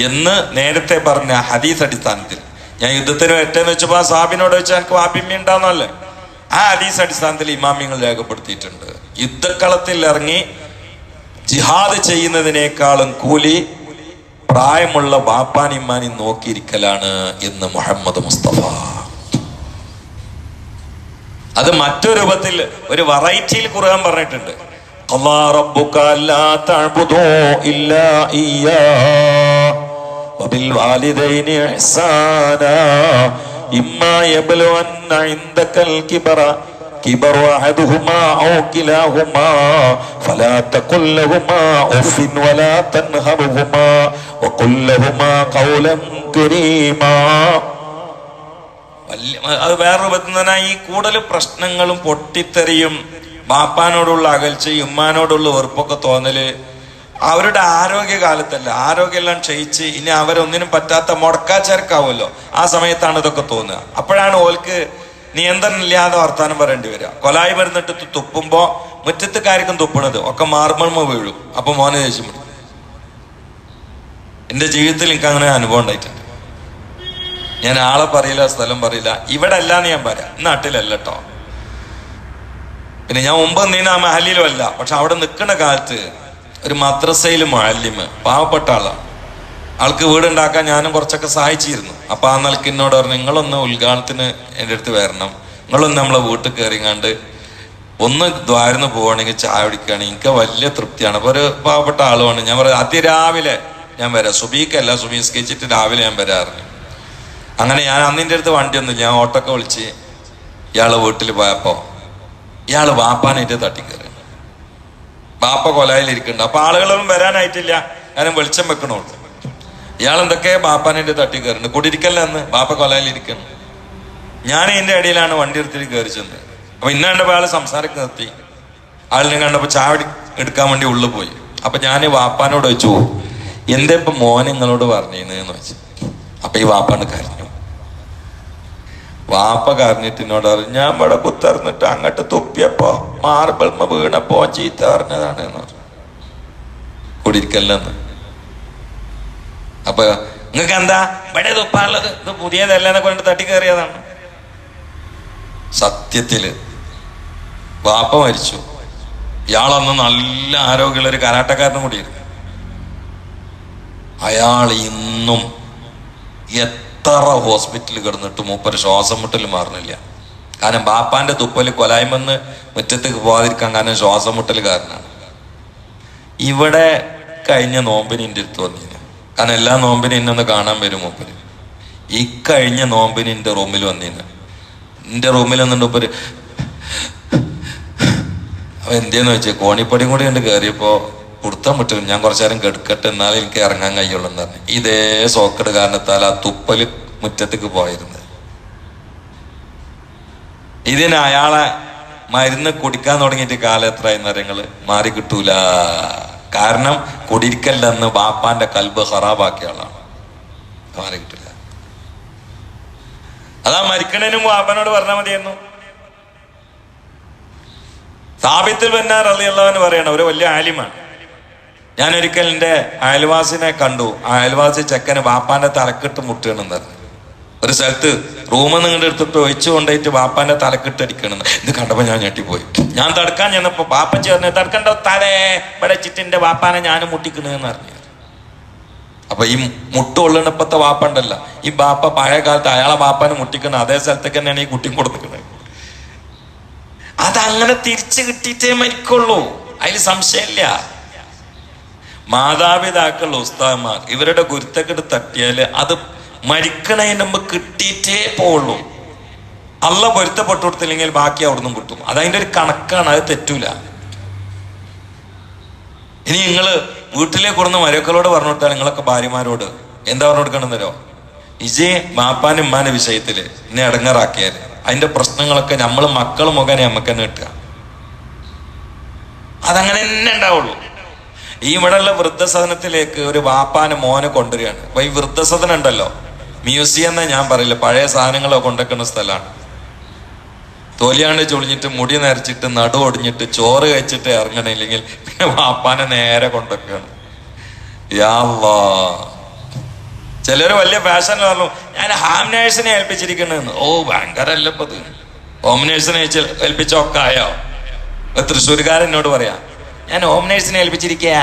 എന്ന് നേരത്തെ പറഞ്ഞ ഹദീസ് അടിസ്ഥാനത്തിൽ. ഞാൻ യുദ്ധത്തിന് ഏറ്റെന്ന് വെച്ചപ്പോ ആ സാബിനോട് വെച്ചാൽ എനിക്ക് വാപ്പിമ്മ ഉണ്ടാവുന്നല്ലേ, ആ ഹദീസ് അടിസ്ഥാനത്തിൽ ഇമാമിങ്ങൾ രേഖപ്പെടുത്തിയിട്ടുണ്ട്. യുദ്ധക്കളത്തിൽ ഇറങ്ങി ജിഹാദ് ചെയ്യുന്നതിനേക്കാളും കൂലി പ്രായമുള്ള ബാപ്പാനിമ്മാനി നോക്കിയിരിക്കലാണ് എന്ന് മുഹമ്മദ് മുസ്തഫ. അത് മറ്റൊരു രൂപത്തിൽ ഒരു വെറൈറ്റിയിൽ ഖുർആൻ പറഞ്ഞിട്ടുണ്ട്. ഖളാ റബ്ബുക അല്ലാ തഅ്ബുദൂ ഇല്ലാ ഇയ്യാഹു വബിൽ വാലിദൈനി ഇഹ്സാനാ ഇമ്മാ യബ്ലുവന്ന ഇൻദകൽ കിബറ അഹദുഹുമാ ഔ കിലാഹുമാ ഫലാ തഖുൽ ലഹുമാ ഉഫിൻ വലാ തൻഹറുഹുമാ വഖുൽ ലഹുമാ ഖൗലൻ കരീമാ. അത് വേറെ രൂപത്തിൽ തന്നെ ഈ കൂടുതൽ പ്രശ്നങ്ങളും പൊട്ടിത്തെറിയും ബാപ്പാനോടുള്ള അകൽച്ചയും ഉമ്മാനോടുള്ള വെറുപ്പൊക്കെ തോന്നല് അവരുടെ ആരോഗ്യകാലത്തല്ല. ആരോഗ്യമെല്ലാം ക്ഷയിച്ച് ഇനി അവരൊന്നിനും പറ്റാത്ത മുടക്കാച്ചരക്കാവുമല്ലോ, ആ സമയത്താണ് ഇതൊക്കെ തോന്നുക. അപ്പോഴാണ് ഓൽക്ക് നിയന്ത്രണം ഇല്ലാതെ വർത്താനം പറയേണ്ടി വരിക. കൊലായി വരുന്നിട്ട് തുപ്പുമ്പോ മുറ്റത്തുകാർക്കും തുപ്പണത് ഒക്കെ മാർമൾമ വീഴും. അപ്പൊ മോനെ ദേഷ്യം പിടിക്കും. എന്റെ ജീവിതത്തിൽ എനിക്ക് അങ്ങനെ അനുഭവം ഉണ്ടായിട്ടുണ്ട്. ഞാൻ ആളെ പറയില്ല, സ്ഥലം പറയില്ല. ഇവിടെ അല്ലാന്ന് ഞാൻ പറയാം, നാട്ടിലല്ല കേട്ടോ. പിന്നെ ഞാൻ മുമ്പ് നീന മഹലിലും അല്ല, പക്ഷെ അവിടെ നിൽക്കുന്ന കാലത്ത് ഒരു മദ്രസയിൽ മുഅല്ലിമ് പാവപ്പെട്ട ആളാണ്. ആൾക്ക് വീടുണ്ടാക്കാൻ ഞാനും കുറച്ചൊക്കെ സഹായിച്ചിരുന്നു. അപ്പൊ ആ നിലക്ക് എന്നോട് പറഞ്ഞു, നിങ്ങളൊന്ന് ഉദ്ഘാടനത്തിന് എൻ്റെ അടുത്ത് വരണം, നിങ്ങളൊന്ന് നമ്മളെ വീട്ടിൽ കയറിങ്ങാണ്ട് ഒന്ന് ദ്വാരന്ന് പോവുകയാണെങ്കിൽ ചായ കുടിക്കുകയാണെങ്കിൽ എനിക്ക് വലിയ തൃപ്തിയാണ്. അപ്പൊ ഒരു പാവപ്പെട്ട ആളുമാണ്. ഞാൻ പറയാം അതിരാവിലെ ഞാൻ വരാം, സുബീക്കല്ല സുബീസ്കരിച്ചിട്ട് രാവിലെ ഞാൻ വരാറുണ്ട്. അങ്ങനെ ഞാൻ അന്നിൻ്റെ അടുത്ത് വണ്ടിയൊന്നുമില്ല, ഞാൻ ഓട്ടോക്കെ വിളിച്ച് ഇയാളെ വീട്ടിൽ പോയപ്പോ ഇയാള് വാപ്പാനായിട്ട് തട്ടിക്കയറി. വാപ്പ കൊലായിലിരിക്കുന്നുണ്ട്. അപ്പൊ ആളുകളൊന്നും വരാനായിട്ടില്ല, ഞാനും വെളിച്ചം വെക്കണുള്ളൂ. ഇയാൾ എന്തൊക്കെ ബാപ്പാനായിട്ട് തട്ടിക്കയറുണ്ട്. കുടിരിക്കല്ലെന്ന് ബാപ്പ കൊലായിലിരിക്കുന്നു. ഞാൻ ഇതിന്റെ ഇടയിലാണ് വണ്ടി എടുത്തിട്ട് കയറി ചെന്നത്. അപ്പൊ ഇന്ന കണ്ടപ്പോ ആള് സംസാരക്ക് നിർത്തി. ആളിനെ കണ്ടപ്പോ ചായ എടുക്കാൻ വേണ്ടി ഉള്ളിൽ പോയി. അപ്പൊ ഞാൻ വാപ്പാനോട് വെച്ചു, എന്താ ഇപ്പൊ മോൻ നിങ്ങളോട് പറഞ്ഞിരുന്നു വെച്ചു. അപ്പൊ ഈ വാപ്പാണ് കരഞ്ഞു. വാപ്പ കരഞ്ഞിട്ട് എന്നോട് പറഞ്ഞു, ഞാൻ ഇവിടെ കുത്തറിഞ്ഞിട്ട് അങ്ങോട്ട് തുപ്പിയപ്പോ മാർബിൾമ വീണപ്പോ ചീത്ത പറഞ്ഞതാണ് എന്ന് പറഞ്ഞു. കുടിരിക്കല്ലെന്ന്. അപ്പൊ നിങ്ങൾക്ക് എന്താ ഇവിടെ തുപ്പാനുള്ളത്, ഇത് പുതിയതല്ല എന്നൊക്കെ കൊണ്ട് തട്ടിക്കേറിയതാണ്. സത്യത്തില് വാപ്പ മരിച്ചു. ഇയാളന്ന് നല്ല ആരോഗ്യമുള്ള ഒരു കരാട്ടക്കാരനും കൂടിയിരുന്നു. അയാൾ ഇന്നും എത്ര ഹോസ്പിറ്റലിൽ കിടന്നിട്ട് മൂപ്പര് ശ്വാസം മുട്ടൽ മാറുന്നില്ല. കാരണം ബാപ്പാന്റെ തുപ്പല് കൊലായ്മെന്ന് മുറ്റത്തേക്ക് പോകാതിരിക്കാൻ കാരണം ശ്വാസം മുട്ടൽ കാരണമാണ്. ഇവിടെ കഴിഞ്ഞ നോമ്പിന് എൻ്റെ അടുത്ത് വന്നിരുന്നു. കാരണം എല്ലാ നോമ്പിനും എന്നെ കാണാൻ വരും മൂപ്പര്. ഈ കഴിഞ്ഞ നോമ്പിന് എൻ്റെ റൂമിൽ വന്നിരുന്നു. എൻ്റെ റൂമിൽ വന്നിട്ട് മൂപ്പര് എന്തേന്ന് വെച്ചാൽ കോണിപ്പടിയും കൂടി കണ്ട് കയറിയപ്പോ കൊടുത്താൻ പറ്റും, ഞാൻ കുറച്ചു നേരം കെടുക്കട്ടെ എന്നാലും എനിക്ക് ഇറങ്ങാൻ കഴിയുള്ളൂ എന്ന് പറഞ്ഞു. ഇതേ സോക്കട് കാരണത്താൽ ആ തുപ്പല് മുറ്റത്തേക്ക് പോയിരുന്നത്. ഇതിന് അയാളെ മരുന്ന് കുടിക്കാൻ തുടങ്ങിയിട്ട് കാലം എത്രയെന്ന് അറിയങ്ങള് മാറി കിട്ടൂല. കാരണം കുടിരിക്കല്ലെന്ന് ബാപ്പാന്റെ കൽബ് ഹറാബാക്കിയ ആളാണ്. മാറി കിട്ടില്ല. അതാ മരിക്കണേനും ബാപ്പനോട് പറഞ്ഞാൽ മതിയായിരുന്നു. സാബിത്തുൽ ബന്നാർ റളിയല്ലാഹു അൻഹു പറയണം, ഒരു വലിയ ആലിമാണ്. ഞാൻ ഒരിക്കൽ എൻ്റെ അയൽവാസിനെ കണ്ടു. ആ അയൽവാസി ചെക്കന് ബാപ്പാന്റെ തലക്കെട്ട് മുട്ടുകയാണെന്ന് പറഞ്ഞു. ഒരു സ്ഥലത്ത് റൂമിൽ നിങ്ങളുടെ എടുത്തിട്ട് ഒഴിച്ചു കൊണ്ടുപോയിട്ട് ബാപ്പാന്റെ തലക്കെട്ട് അടിക്കണമെന്ന്. ഇത് കണ്ടപ്പോ ഞാൻ ഞെട്ടിപ്പോയി. ഞാൻ തടുക്കാൻ ചെന്നപ്പോ ബാപ്പൻ ചേർന്ന് തടുക്കണ്ടോ തലേ ഇവിടെ ചിറ്റിന്റെ ബാപ്പാനെ ഞാനും മുട്ടിക്കണെന്ന് പറഞ്ഞു. അപ്പൊ ഈ മുട്ട് കൊള്ളണപ്പത്തെ ബാപ്പ ഉണ്ടല്ല, ഈ ബാപ്പ പഴയ കാലത്ത് അയാളെ ബാപ്പാനെ മുട്ടിക്കണം അതേ സ്ഥലത്തേക്ക് തന്നെയാണ് ഈ കുട്ടിയും കൊടുത്തിക്കുന്നത്. അതങ്ങനെ തിരിച്ചു കിട്ടിയിട്ടേ മരിക്കുള്ളൂ, അതിൽ സംശയമില്ല. മാതാപിതാക്കൾ ഉസ്താദന്മാർ ഇവരുടെ ഗുരുത്തക്കെട്ട് തട്ടിയാല് അത് മരിക്കണതിന് മുമ്പ് കിട്ടിയിട്ടേ പോവുള്ളൂ. അള്ള പൊരുത്തപ്പെട്ടു കൊടുത്തില്ലെങ്കിൽ ബാക്കി അവിടുന്ന് കിട്ടും. അതതിൻ്റെ ഒരു കണക്കാണ്, അത് തെറ്റൂല. ഇനി നിങ്ങള് വീട്ടിലേക്ക് കൊടുന്ന മരക്കളോട് പറഞ്ഞു കൊടുത്താൽ നിങ്ങളൊക്കെ ഭാര്യമാരോട് എന്താ പറഞ്ഞു കൊടുക്കണമെന്നല്ലോ, ഇജേ മാപ്പാനും ഉമ്മാന്റെ വിഷയത്തില് എന്നെ ഇടങ്ങാറാക്കിയാല് അതിന്റെ പ്രശ്നങ്ങളൊക്കെ നമ്മള് മക്കൾ മുഖേന നമുക്ക് തന്നെ കിട്ടുക. അതങ്ങനെ തന്നെ ഉണ്ടാവുള്ളൂ. ഈ ഇവിടെയുള്ള വൃദ്ധസദനത്തിലേക്ക് ഒരു വാപ്പാന് മോനെ കൊണ്ടുവരികയാണ്. അപ്പൊ ഈ വൃദ്ധസദനം ഉണ്ടല്ലോ, മ്യൂസിയം എന്നാ ഞാൻ പറയില്ല, പഴയ സാധനങ്ങളൊക്കെ കൊണ്ടുവെക്കുന്ന സ്ഥലമാണ്. തൊലിയാണ്ട് ചൊളിഞ്ഞിട്ട് മുടി നരച്ചിട്ട് നടു ഒടിഞ്ഞിട്ട് ചോറ് കഴിച്ചിട്ട് ഇറങ്ങണില്ലെങ്കിൽ പിന്നെ വാപ്പാനെ നേരെ കൊണ്ടുവെക്കുകയാണ്. യാ അല്ലാഹ്. ചിലര് വലിയ ഫാഷൻ പറഞ്ഞു, ഞാൻ ഹോം നേഴ്സിനെ ഏൽപ്പിച്ചിരിക്കണെന്ന്. ഓ ഭയങ്കര അല്ലപ്പത്. ഹോം നേഴ്സിനെ ഏൽപ്പിച്ചൊക്കെ ആയോ? തൃശ്ശൂർക്കാരൻ എന്നോട് പറയാ, ഞാൻ ഹോം നേഴ്സിനെ ഏൽപ്പിച്ചിരിക്കുക.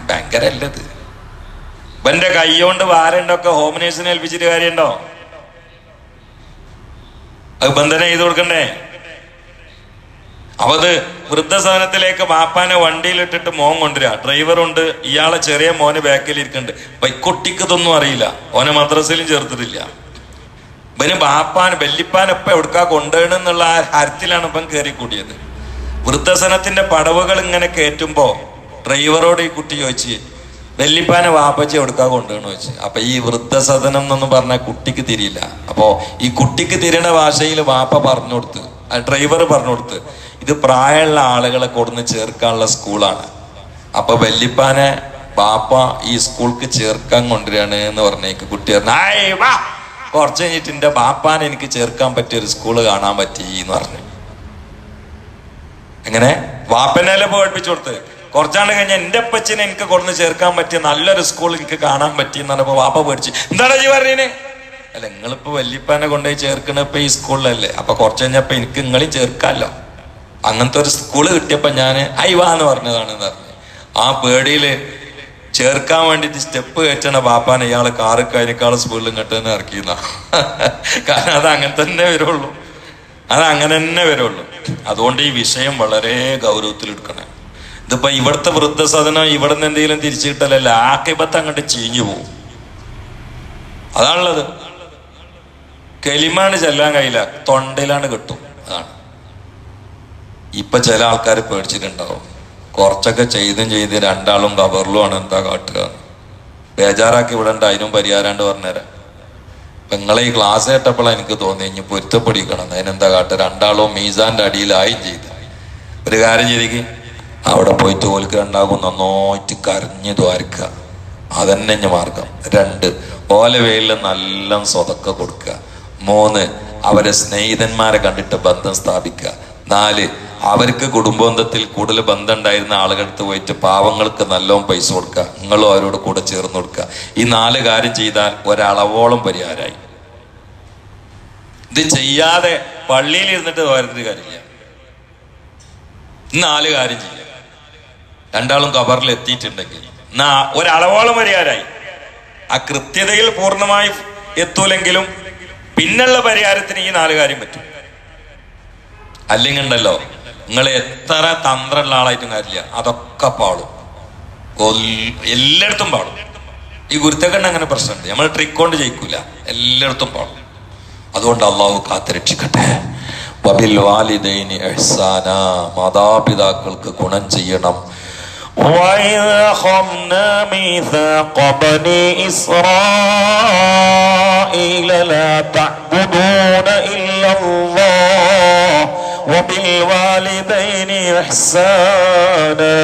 ഭയങ്കര അല്ലത്. ഇവന്റെ കൈകൊണ്ട് വാരണ്ടൊക്കെ ഹോം നേഴ്സിനെ ഏൽപ്പിച്ചിട്ട് കാര്യമുണ്ടോ? അത് ബന്ധന ചെയ്ത് കൊടുക്കണ്ടേ? അപ്പൊ അത് വൃദ്ധസദനത്തിലേക്ക് വാപ്പാനെ വണ്ടിയിലിട്ടിട്ട് മോൻ കൊണ്ടുവരിക. ഡ്രൈവറുണ്ട്, ഇയാളെ ചെറിയ മോന് ബാക്കിൽ ഇരിക്കുന്നുണ്ട്. കുട്ടിക്ക് ഇതൊന്നും അറിയില്ല, ഓനെ മദ്രസയിലും ചേർത്തിട്ടില്ല. ഇവന് ബാപ്പാൻ വല്യപ്പാനൊപ്പം എവിടുക്കാ കൊണ്ടുപോകണമെന്നുള്ള ആ ഹരത്തിലാണ് ഇപ്പം കയറി കൂടിയത്. വൃദ്ധസദനത്തിന്റെ പടവുകൾ ഇങ്ങനെ കയറ്റുമ്പോ ഡ്രൈവറോട് ഈ കുട്ടി ചോദിച്ച്, വല്യപ്പാനെ വാപ്പച്ചി എവിടുക്കാ കൊണ്ടുപോകണമെന്ന് ചോദിച്ചു. അപ്പൊ ഈ വൃദ്ധസദനം എന്നൊന്നും പറഞ്ഞാൽ കുട്ടിക്ക് തിരിയില്ല. അപ്പോ ഈ കുട്ടിക്ക് തിരിയണ ഭാഷയിൽ വാപ്പ പറഞ്ഞു കൊടുത്ത്, ഡ്രൈവർ പറഞ്ഞു കൊടുത്ത്, ഇത് പ്രായമുള്ള ആളുകളെ കൊടുന്ന് ചേർക്കാനുള്ള സ്കൂളാണ്. അപ്പൊ വല്യപ്പാനെ ബാപ്പ ഈ സ്കൂൾക്ക് ചേർക്കാൻ കൊണ്ടുവരികയാണ് എന്ന് പറഞ്ഞേക്ക് കുട്ടി പറഞ്ഞു, ആയ് വാ, കുറച്ച് കഴിഞ്ഞിട്ട് എന്റെ ബാപ്പാനെ എനിക്ക് ചേർക്കാൻ പറ്റിയ ഒരു സ്കൂള് കാണാൻ പറ്റി എന്ന് പറഞ്ഞു. എങ്ങനെ വാപ്പനല്ലേ പഠിപ്പിച്ചു കൊടുത്ത്. കുറച്ചാണ്ട് കഴിഞ്ഞാൽ എന്റെ അപ്പച്ചനെ എനിക്ക് കൊടുന്ന് ചേർക്കാൻ പറ്റിയ നല്ലൊരു സ്കൂൾ എനിക്ക് കാണാൻ പറ്റി എന്ന് പറഞ്ഞപ്പോ വാപ്പ പേടിച്ച്, എന്താണ് ജീ പറഞ്ഞേ? അല്ല, നിങ്ങളിപ്പോ വല്യപ്പാനെ കൊണ്ടുപോയി ചേർക്കണ ഇപ്പൊ ഈ സ്കൂളിലല്ലേ, അപ്പൊ കുറച്ച് കഴിഞ്ഞപ്പോ എനിക്ക് നിങ്ങളെയും ചേർക്കാമല്ലോ. അങ്ങനത്തെ ഒരു സ്കൂള് കിട്ടിയപ്പോ ഞാന് അയ്വാന്ന് പറഞ്ഞതാണെന്ന് പറഞ്ഞു. ആ പേടിയില് ചേർക്കാൻ വേണ്ടിട്ട് സ്റ്റെപ്പ് കയറ്റണ ബാപ്പാനെ ഇയാള് കാറ് കഴിഞ്ഞേക്കാൾ സ്കൂളിലും കെട്ടുന്ന ഇറക്കിയെന്ന. കാരണം അത് അങ്ങനെ തന്നെ വരുള്ളൂ, അത് അങ്ങനെ തന്നെ വരുള്ളൂ. അതുകൊണ്ട് ഈ വിഷയം വളരെ ഗൗരവത്തിലെടുക്കണേ. ഇതിപ്പോ ഇവിടുത്തെ വൃദ്ധസദനം ഇവിടെ നിന്ന് എന്തെങ്കിലും തിരിച്ചു കിട്ടലല്ല, ആക്കിബത്ത് അങ്ങോട്ട് ചീഞ്ഞു പോവും. അതാണുള്ളത്. കെലിമാണ് ചെല്ലാൻ കഴിയില്ല, തൊണ്ടയിലാണ് കിട്ടും. അതാണ് ഇപ്പൊ ചില ആൾക്കാർ പേടിച്ചിട്ടുണ്ടാവും. കുറച്ചൊക്കെ ചെയ്ത് രണ്ടാളും കബറിലുമാണ്, എന്താ കാട്ടുക? ബേജാറാക്കി വിടണ്ട, അതിനും പരിഹാരാണ്ട് പറഞ്ഞുതരാം. നിങ്ങളെ ഈ ക്ലാസ് കേട്ടപ്പോഴാണ് എനിക്ക് തോന്നി ഇനി പൊരുത്തപ്പെടിക്കണം. അതിനെന്താ കാട്ടുക? രണ്ടാളും മീസാന്റെ അടിയിലായും ചെയ്ത് ഒരു കാര്യം ചെയ്തിക്ക്, അവിടെ പോയിട്ട് ഓൽക്ക് രണ്ടാകും നന്നായിട്ട് കരഞ്ഞു ദ്വാരിക്കുക. അതന്നെ ഞാൻ മാർഗം. 2 ഓല വെയിലിൽ നല്ല സ്വതക്ക കൊടുക്കുക. 3 അവരെ സ്നേഹിതന്മാരെ കണ്ടിട്ട് ബന്ധം സ്ഥാപിക്കുക. 4 അവർക്ക് കുടുംബബന്ധത്തിൽ കൂടുതൽ ബന്ധം ഉണ്ടായിരുന്ന ആളുകൾക്ക് പോയിട്ട് പാവങ്ങൾക്ക് നല്ലോണം പൈസ കൊടുക്കുക. നിങ്ങളും അവരോട് കൂടെ ചേർന്ന് കൊടുക്കുക. ഈ 4 കാര്യം ചെയ്താൽ ഒരളവോളം പരിഹാരമായി. ഇത് ചെയ്യാതെ പള്ളിയിൽ ഇരുന്നിട്ട് വരുന്നൊരു കാര്യമില്ല. 4 കാര്യം ചെയ്യുക. രണ്ടാളും കബറിൽ എത്തിയിട്ടുണ്ടെങ്കിൽ ഒരളവോളം പരിഹാരമായി. ആ കൃത്യതയിൽ പൂർണ്ണമായി എത്തൂലെങ്കിലും പിന്നുള്ള പരിഹാരത്തിന് ഈ 4 കാര്യം പറ്റും. അല്ലെങ്കിൽ ഉണ്ടല്ലോ, നിങ്ങൾ എത്ര തന്ത്രമുള്ള ആളായിട്ടും കാര്യമില്ല, അതൊക്കെ പാടും. എല്ലായിടത്തും പാടും. ഈ ഗുരുത്തക്കണ്ണ അങ്ങനെ പ്രശ്നമുണ്ട്. നമ്മൾ ട്രിക്ക് കൊണ്ട് ജയിക്കൂല, എല്ലായിടത്തും പാടും. അതുകൊണ്ട് അള്ളാഹു കാത്തുരക്ഷിക്കട്ടെ. വബിൽ വാലിദൈനി ഇഹ്സാന, മാതാപിതാക്കൾക്ക് ഗുണം ചെയ്യണം. وَإِذْ أَخَذْنَا مِيثَاقَ بَنِي إِسْرَائِيلَ لَا تَعْبُدُونَ إِلَّا اللَّهَ وَبِالْوَالِدَيْنِ إِحْسَانًا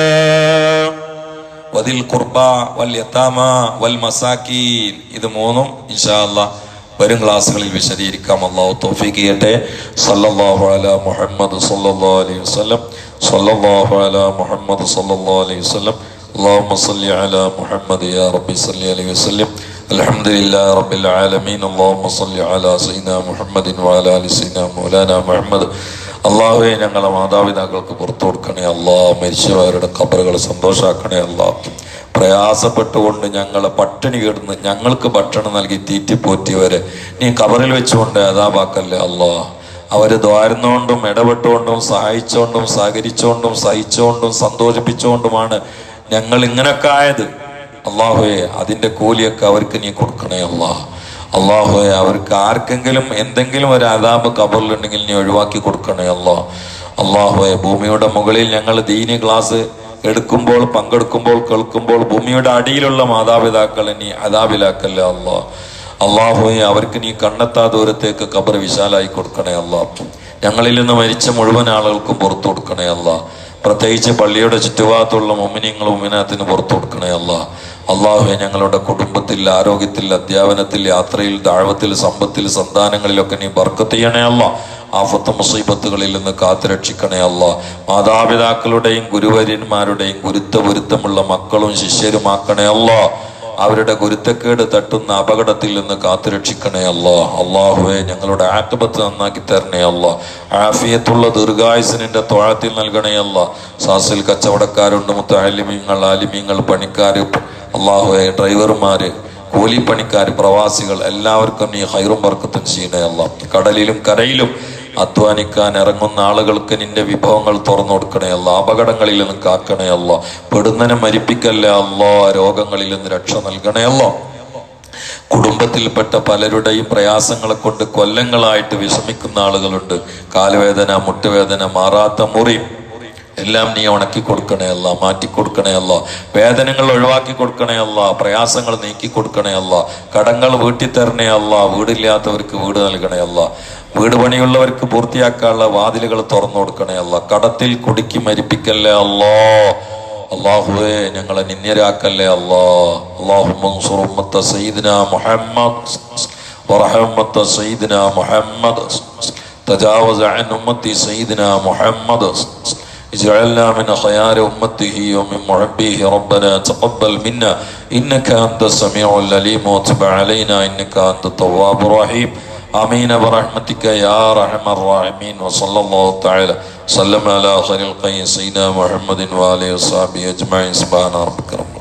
وَذِي الْقُرْبَى وَالْيَتَامَى وَالْمَسَاكِينِ. ഇത് 3 ഇൻഷാ അല്ലാഹ് വരും ക്ലാസ്സുകളിൽ വിശദീകരിക്കാം. അല്ലാഹു തൗഫീഖ് ചെയ്യട്ടെ. സല്ലല്ലാഹു അലാ മുഹമ്മദ് സല്ലല്ലാഹു അലൈഹി വസല്ലം. സല്ലല്ലാഹു അലാ മുഹമ്മദ് സല്ലല്ലാഹു അലൈഹി വസല്ലം. اللهم صل على محمد يا ربي صل عليه وسلم. الحمد لله رب العالمين. اللهم صل على سيدنا محمد وعلى ال سيدنا مولانا محمد. അള്ളാഹുവേ, ഞങ്ങളെ മാതാപിതാക്കൾക്ക് പുറത്തു കൊടുക്കണേ അല്ലാ. മരിച്ചവരുടെ ഖബറുകൾ സന്തോഷാക്കണേ അല്ലാ. പ്രയാസപ്പെട്ടുകൊണ്ട് ഞങ്ങളെ പട്ടിണി കിടന്ന് ഞങ്ങൾക്ക് ഭക്ഷണം നൽകി തീറ്റിപ്പോറ്റിയവരെ നീ ഖബറിൽ വെച്ചുകൊണ്ട് അദാബാക്കല്ലേ അല്ലാ. അവര് ദ്വാരുന്നോണ്ടും ഇടപെട്ടുകൊണ്ടും സഹായിച്ചുകൊണ്ടും സഹകരിച്ചുകൊണ്ടും സഹിച്ചുകൊണ്ടും സന്തോഷിപ്പിച്ചുകൊണ്ടുമാണ് ഞങ്ങൾ ഇങ്ങനൊക്കെ ആയത്. അള്ളാഹുവേ, അതിന്റെ കൂലിയൊക്കെ അവർക്ക് നീ കൊടുക്കണേ അല്ലാ. അള്ളാഹുവേ, അവർക്ക് ആർക്കെങ്കിലും എന്തെങ്കിലും ഒരു അദാബ് ഖബറിലുണ്ടെങ്കിൽ നീ ഒഴിവാക്കി കൊടുക്കണേ അല്ലാ. അള്ളാഹുവേ, ഭൂമിയുടെ മുകളിൽ ഞങ്ങൾ ദീനി ക്ലാസ് എടുക്കുമ്പോൾ പങ്കെടുക്കുമ്പോൾ കേൾക്കുമ്പോൾ ഭൂമിയുടെ അടിയിലുള്ള മാതാപിതാക്കളെ നീ അദാബിലാക്കല്ലേ അല്ലാ. അള്ളാഹുവെ അവർക്ക് നീ കണ്ണെത്താ ദൂരത്തേക്ക് ഖബർ വിശാലായി കൊടുക്കണേ അല്ലാ. ഞങ്ങളിൽ നിന്ന് മരിച്ച മുഴുവൻ ആളുകൾക്കും പുറത്തു കൊടുക്കണേ അല്ലാ. പ്രത്യേകിച്ച് പള്ളിയുടെ ചുറ്റുഭാഗത്തുള്ള മുഅ്മിനീങ്ങളും മുഅ്മിനാത്തിന് പുറത്തു കൊടുക്കണേ അല്ലാ. അള്ളാഹുവെ ഞങ്ങളുടെ കുടുംബത്തിൽ, ആരോഗ്യത്തിൽ, അധ്യാപനത്തിൽ, യാത്രയിൽ, ദഅവത്തിൽ, സമ്പത്തിൽ, സന്താനങ്ങളിലൊക്കെ നീ ബർക്കത്ത് ചെയ്യണേ അല്ലാ. ആഫത്ത് മുസീബത്തുകളിൽ നിന്ന് കാത്തുരക്ഷിക്കണേ അല്ലാ. മാതാപിതാക്കളുടെയും ഗുരുവര്യന്മാരുടെയും ഗുരുത്വമുള്ള മക്കളും ശിഷ്യരുമാക്കണേ അല്ലാ. അവരുടെ ഗുരുത്തക്കേട് തട്ടുന്ന അപകടത്തിൽ നിന്ന് കാത്തുരക്ഷിക്കണേ അല്ലാ. അള്ളാഹുവെ ഞങ്ങളുടെ ആഖിബത്ത് നന്നാക്കി തരണേ അല്ലാ. ആഫിയത്തുള്ള ദീർഘായുസിന്റെ ത്വാഅത്തിൽ നൽകണേ അല്ലാ. സാസിൽ കച്ചവടക്കാരുണ്ട്, മുത്തഅല്ലിമീങ്ങൾ, ആലിമീങ്ങൾ, പണിക്കാര്, അള്ളാഹുവെ ഡ്രൈവർമാര്, കൂലിപ്പണിക്കാർ, പ്രവാസികൾ എല്ലാവർക്കും നീ ഹൈറും ബർക്കത്തും ചെയ്യണേ അല്ലാ. കടലിലും കരയിലും അധ്വാനിക്കാൻ ഇറങ്ങുന്ന ആളുകൾക്ക് നിന്റെ വിഭവങ്ങൾ തുറന്നു കൊടുക്കണേ അല്ലാ. അപകടങ്ങളിൽ നിന്ന് കാക്കണേ അല്ലാ. പെടുന്നനെ മരിപ്പിക്കല്ലേ അല്ലാ. രോഗങ്ങളിൽ നിന്ന് രക്ഷ നൽകണേ അല്ലാ. കുടുംബത്തിൽപ്പെട്ട പലരുടെയും പ്രയാസങ്ങളെ കൊണ്ട് കൊല്ലങ്ങളായിട്ട് വിഷമിക്കുന്ന ആളുകളുണ്ട്. കാലുവേദന, മുട്ടുവേദന, മാറാത്ത മുറി എല്ലാം നീ ഉണക്കി കൊടുക്കണേ അല്ലാ. മാറ്റി കൊടുക്കണേ അല്ലാ. വേദനകൾ ഒഴിവാക്കി കൊടുക്കണേ അല്ലാ. പ്രയാസങ്ങൾ നീക്കി കൊടുക്കണേ അല്ലാ. കടങ്ങൾ വീട്ടി തരണേ അല്ലാ. വീടില്ലാത്തവർക്ക് വീട് നൽകണേ അല്ലാ. വീട് പണിയുള്ളവർക്ക് പൂർത്തിയാക്കാനുള്ള വാതിലുകൾ തുറന്നു കൊടുക്കണേ അല്ലാ. കടത്തിൽ കുടുക്കി മരിപ്പിക്കല്ലേ അല്ലാ. അല്ലാഹുവേ ഞങ്ങളെ നിന്ദ്യരാക്കല്ലേ അല്ലാ. അല്ലാഹുമ്മ അൻസുർ ഉമ്മത്ത സയ്യിദിനാ മുഹമ്മദ് വറഹ്മത്ത സയ്യിദിനാ മുഹമ്മദ് തജാവസ് അൻ ഉമ്മത്തി സയ്യിദിനാ മുഹമ്മദ് اجعلنا من خيار أمته ومن محبيه ربنا تقبل منا إنك أنت السميع العليم وتب علينا إنك أنت التواب الرحيم آمين برحمتك يا أرحم الراحمين وصلى الله تعالى وسلم على خير الخلق سيدنا محمد وآله وصحبه أجمعين سبحان ربك رب